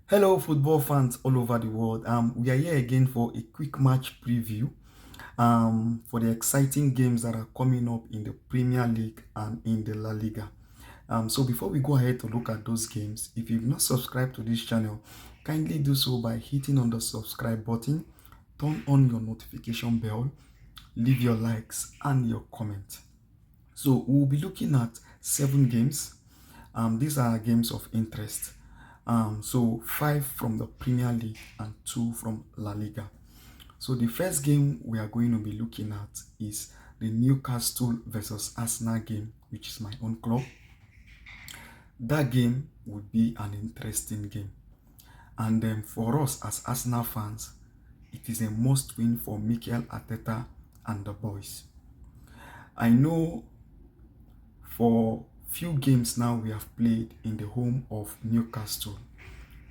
Hello, football fans all over the world. We are here again for a quick match preview for the exciting games that are coming up in the Premier League and in the La Liga. So before we go ahead to look at those games, if you've not subscribed to this channel, kindly do so by hitting on the subscribe button, turn on your notification bell, leave your likes and your comment. So we'll be looking at 7 games. These are games of interest. So 5 from the Premier League and 2 from La Liga. So the first game we are going to be looking at is the Newcastle versus Arsenal game, which is my own club. That game would be an interesting game. And for us as Arsenal fans, it is a must win for Mikel Arteta and the boys. I know for few games now we have played in the home of Newcastle,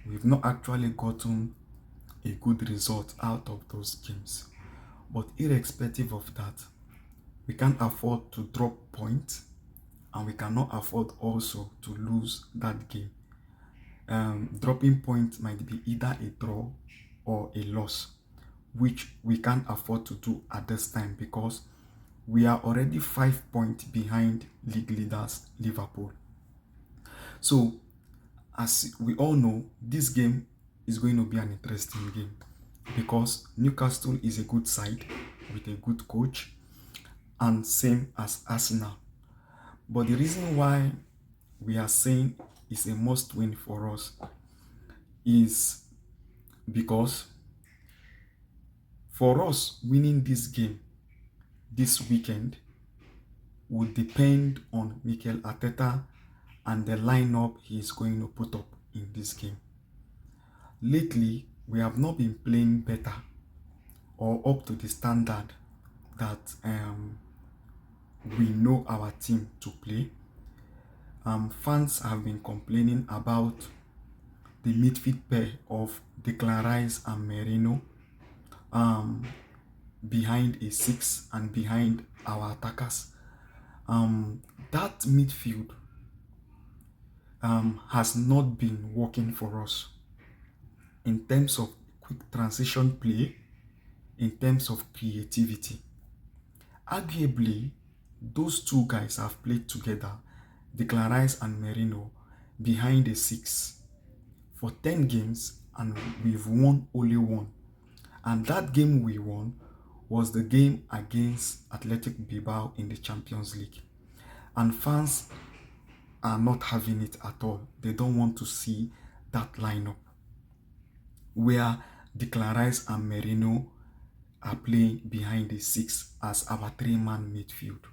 we've not actually gotten a good result out of those games. But irrespective of that, we can't afford to drop points and we cannot afford also to lose that game. Dropping points might be either a draw or a loss, which we can't afford to do at this time because we are already 5 points behind league leaders Liverpool. So as we all know, this game is going to be an interesting game because Newcastle is a good side with a good coach, and same as Arsenal. But the reason why we are saying it's a must win for us is because for us winning this game this weekend would depend on Mikel Arteta and the lineup he is going to put up in this game. Lately, we have not been playing better or up to the standard that we know our team to play. Fans have been complaining about the midfield pair of Declan Rice and Merino behind a 6 and behind our attackers. That midfield has not been working for us in terms of quick transition play, in terms of creativity. Arguably, those two guys have played together, Declan Rice and Merino, behind a 6 for 10 games and we've won only one. And that game we won was the game against Athletic Bilbao in the Champions League. And fans are not having it at all. They don't want to see that lineup where Declan Rice and Merino are playing behind the 6 as our 3-man midfield.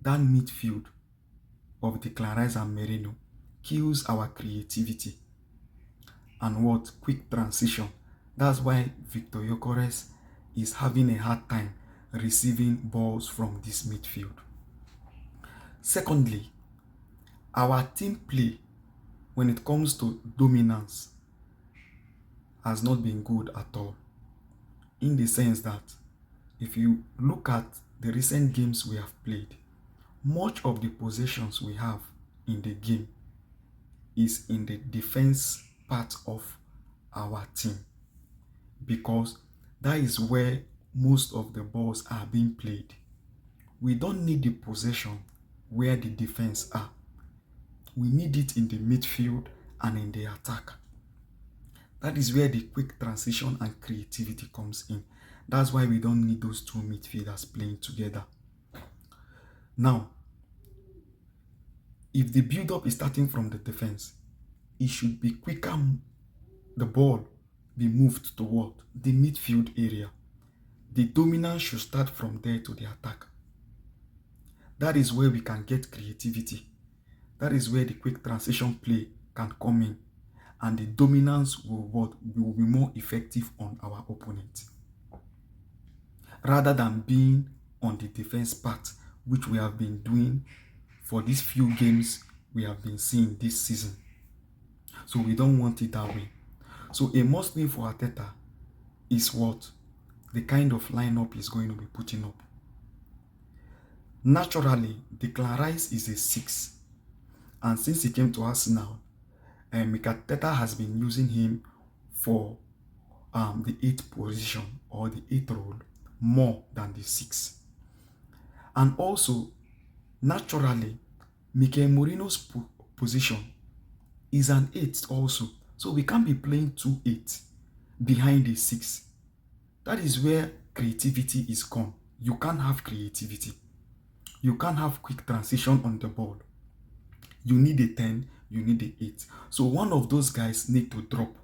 That midfield of Declan Rice and Merino kills our creativity and what quick transition. That's why Victor Gyökeres is having a hard time receiving balls from this midfield. Secondly, our team play when it comes to dominance has not been good at all, in the sense that if you look at the recent games we have played, much of the possessions we have in the game is in the defense part of our team, because that is where most of the balls are being played. We don't need the possession where the defense are. We need it in the midfield and in the attack. That is where the quick transition and creativity comes in. That's why we don't need those two midfielders playing together. Now, if the build-up is starting from the defense, it should be quicker. The ball be moved toward the midfield area. The dominance should start from there to the attack. That is where we can get creativity. That is where the quick transition play can come in, and the dominance will be more effective on our opponent, rather than being on the defense part, which we have been doing for these few games we have been seeing this season. So we don't want it that way. So a must win for Arteta is what? The kind of lineup is going to be putting up. Naturally, Declan Rice is a 6. And since he came to Arsenal, Mikel Arteta has been using him for the 8th position or the 8th role more than the 6th. And also, naturally, Mikel Merino's position is an 8th also. So we can't be playing 2-8 behind the 6. That is where creativity is gone. You can't have creativity. You can't have quick transition on the ball. You need a 10, you need a 8. So one of those guys need to drop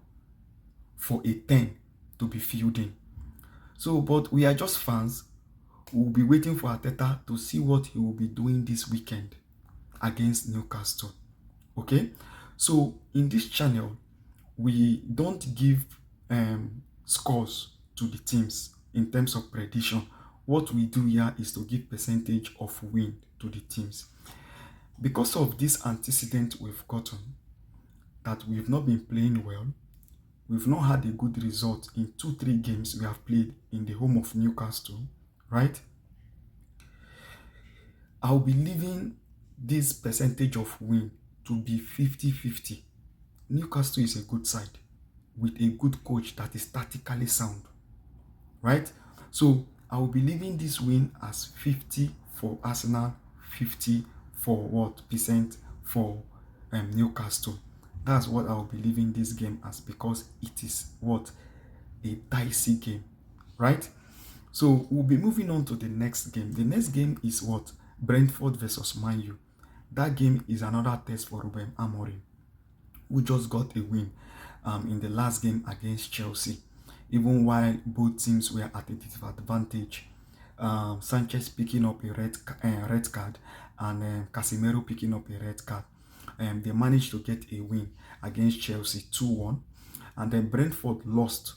for a 10 to be filled in. So, but we are just fans. We'll be waiting for Arteta to see what he will be doing this weekend against Newcastle. Okay? So, in this channel, we don't give scores to the teams in terms of prediction. What we do here is to give percentage of win to the teams. Because of this antecedent we've gotten, that we've not been playing well, we've not had a good result in 2-3 games we have played in the home of Newcastle, right? I'll be leaving this percentage of win to be 50-50. Newcastle is a good side with a good coach that is tactically sound, right? So I will be leaving this win as 50 for Arsenal, 50 for what percent for Newcastle. That's what I will be leaving this game as, because it is what a dicey game, right? So we'll be moving on to the next game. The next game is what? Brentford versus Man U. That game is another test for Ruben Amorim, who just got a win in the last game against Chelsea, even while both teams were at a disadvantage. Sanchez picking up a red card and Casemiro picking up a red card. They managed to get a win against Chelsea 2-1, and then Brentford lost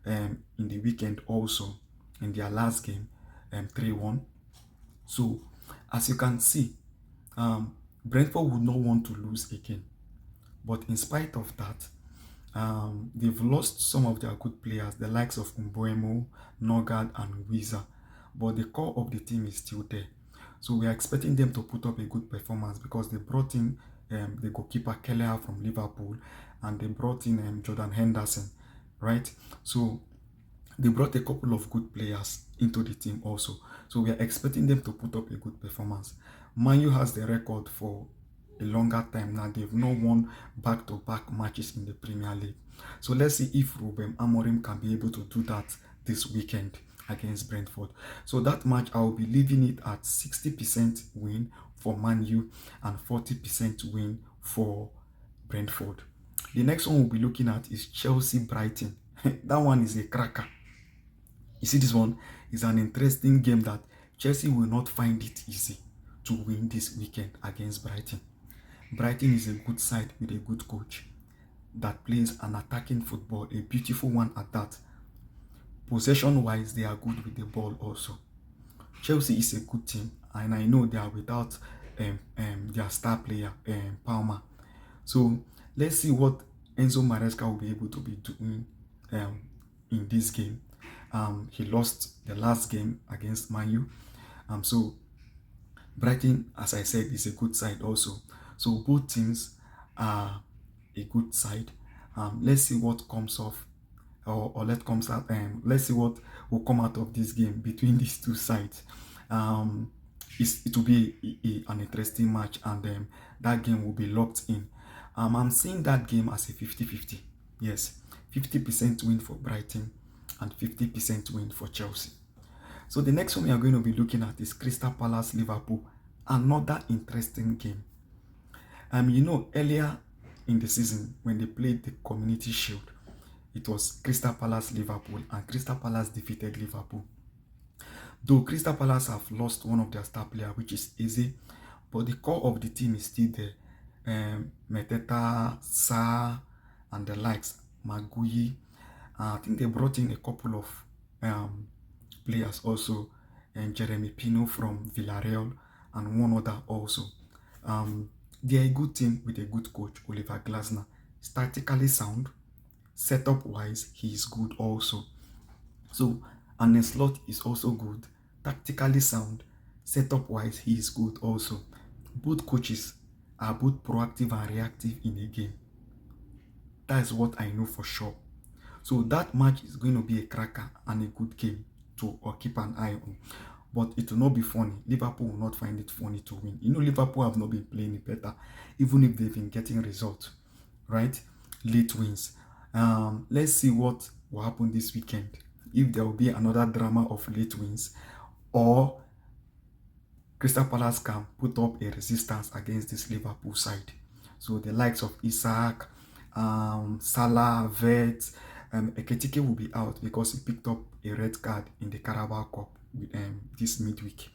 in the weekend also in their last game 3-1. So as you can see, Brentford would not want to lose again, but in spite of that, they've lost some of their good players, the likes of Mbeumo, Nogard and Wiza, but the core of the team is still there. So we are expecting them to put up a good performance, because they brought in the goalkeeper Keller from Liverpool, and they brought in Jordan Henderson, right? So they brought a couple of good players into the team also. So we are expecting them to put up a good performance. Man U has the record for a longer time now. They've not won back-to-back matches in the Premier League. So let's see if Ruben Amorim can be able to do that this weekend against Brentford. So that match, I will be leaving it at 60% win for Man U and 40% win for Brentford. The next one we'll be looking at is Chelsea-Brighton. That one is a cracker. You see, this one is an interesting game that Chelsea will not find it easy to win this weekend against Brighton. Brighton is a good side with a good coach that plays an attacking football, a beautiful one at that. Possession-wise, they are good with the ball also. Chelsea is a good team, and I know they are without their star player, Palmer. So let's see what Enzo Maresca will be able to be doing in this game. He lost the last game against Man U. So Brighton, as I said, is a good side also. So both teams are a good side. Let's see what comes off, or let's see what will come out of this game between these two sides. It will be an interesting match, and that game will be locked in. I'm seeing that game as a 50-50. Yes, 50% win for Brighton and 50% win for Chelsea. So the next one we are going to be looking at is Crystal Palace Liverpool. Another interesting game. Earlier in the season, when they played the Community Shield, it was Crystal Palace Liverpool, and Crystal Palace defeated Liverpool. Though Crystal Palace have lost one of their star players, which is Eze, but the core of the team is still there. Meteta, Sa, and the likes, Maguyi. I think they brought in a couple of players also, and Jeremy Pino from Villarreal, and one other also. They are a good team with a good coach, Oliver Glasner. Tactically sound, setup wise, he is good also. So Arne Slot is also good, tactically sound, setup wise, he is good also. Both coaches are both proactive and reactive in a game. That is what I know for sure. So that match is going to be a cracker and a good game to keep an eye on. But it will not be funny. Liverpool will not find it funny to win. Liverpool have not been playing it better, even if they've been getting results, right? Late wins. Let's see what will happen this weekend. If there will be another drama of late wins, or Crystal Palace can put up a resistance against this Liverpool side. So the likes of Isaac, Salah, Vert, Eketike will be out because he picked up a red card in the Carabao Cup this midweek.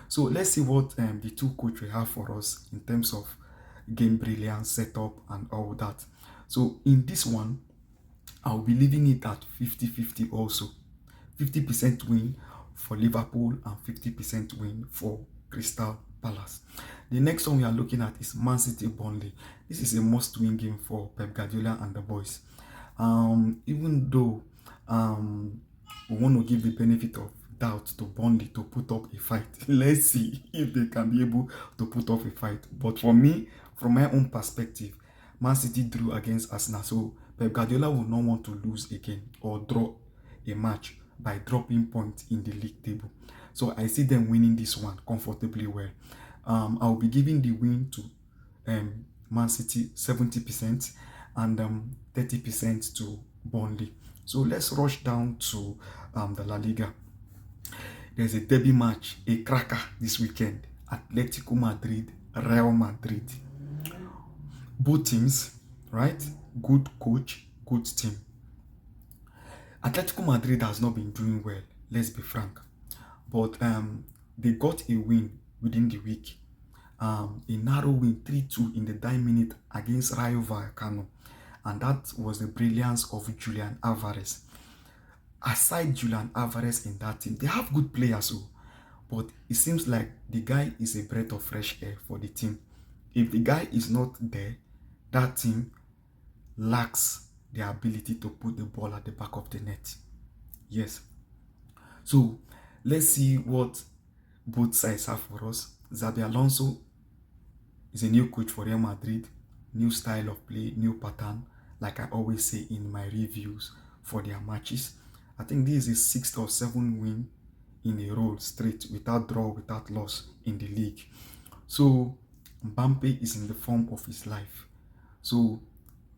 So let's see what the two coaches will have for us in terms of game brilliance, setup, and all that. So in this one, I'll be leaving it at 50-50 also. 50% win for Liverpool and 50% win for Crystal Palace. The next one we are looking at is Man City Burnley. This is a must-win game for Pep Guardiola and the boys. Even though we want to give the benefit of doubt to Burnley to put up a fight. Let's see if they can be able to put up a fight. But for me, from my own perspective, Man City drew against Arsenal, so Pep Guardiola will not want to lose again or draw a match by dropping points in the league table. So I see them winning this one comfortably well. I'll be giving the win to Man City 70% and 30% to Burnley. So let's rush down to the La Liga. There's a derby match, a cracker this weekend. Atletico Madrid, Real Madrid. Both teams, right? Good coach, good team. Atletico Madrid has not been doing well, let's be frank. But they got a win within the week. A narrow win 3-2 in the dying minute against Rayo Vallecano. And that was the brilliance of Julian Alvarez. Aside Julian Alvarez in that team, they have good players, but it seems like the guy is a breath of fresh air for the team. If the guy is not there, that team lacks the ability to put the ball at the back of the net. Yes. So let's see what both sides have for us. Xabi Alonso is a new coach for Real Madrid. New style of play, new pattern, like I always say in my reviews for their matches. I think this is 6th or 7th win in a row straight, without draw, without loss in the league. So Mbappe is in the form of his life. So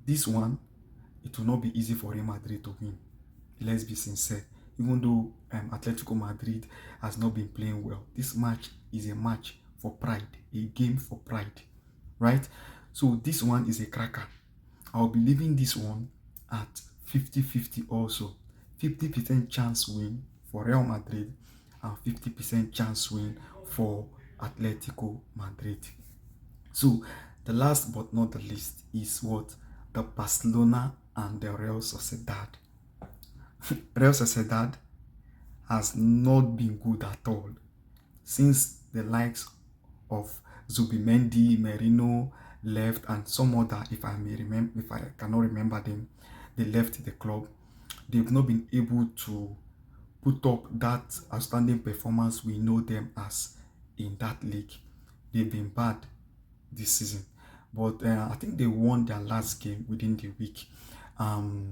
this one, it will not be easy for Real Madrid to win. Let's be sincere. Even though Atletico Madrid has not been playing well, this match is a match for pride, a game for pride, right? So this one is a cracker. I'll be leaving this one at 50-50 also. 50% chance win for Real Madrid and 50% chance win for Atletico Madrid. So the last but not the least is what? The Barcelona and the Real Sociedad. Real Sociedad has not been good at all since the likes of Zubimendi, Merino left, and some other, if I cannot remember them, they left the club. They've not been able to put up that outstanding performance we know them as in that league. They've been bad this season, but I think they won their last game within the week.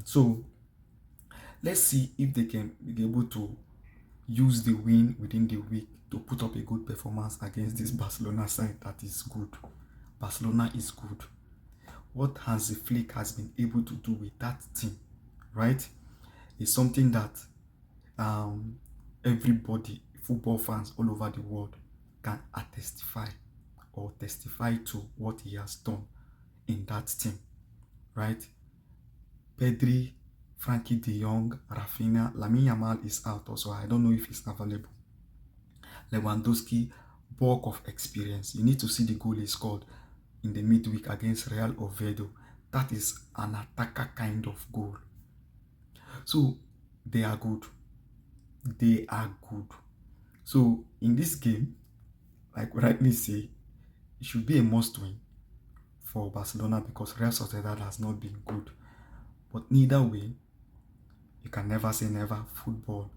So let's see if they can be able to use the win within the week to put up a good performance against this Barcelona side that is good. Barcelona is good. What Hansi Flick has been able to do with that team, right, is something that everybody, football fans all over the world, can testify to what he has done in that team, right? Pedri, Frankie de Jong, Rafinha, Lamine Yamal is out also. I don't know if he's available. Lewandowski, bulk of experience. You need to see the goal he scored in the midweek against Real Oviedo. That is an attacker kind of goal. So they are good. They are good. So in this game, like what rightly say, it should be a must win for Barcelona because Real Sociedad has not been good. But neither way, you can never say never. Football,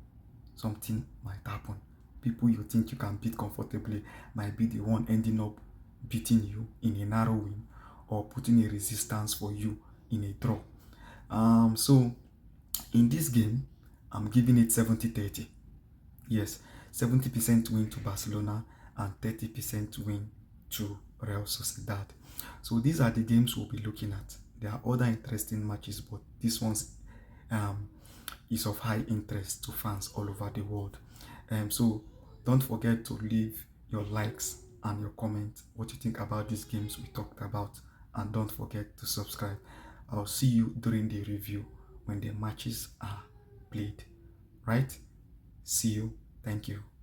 something might happen. People you think you can beat comfortably might be the one ending up beating you in a narrow win or putting a resistance for you in a draw. So in this game, I'm giving it 70-30. Yes, 70% win to Barcelona and 30% win to Real Sociedad. So these are the games we'll be looking at. There are other interesting matches, but this one's um, is of high interest to fans all over the world. So don't forget to leave your likes and your comments, what you think about these games we talked about, and don't forget to subscribe. I'll see you during the review when the matches are played. Right? See you. Thank you.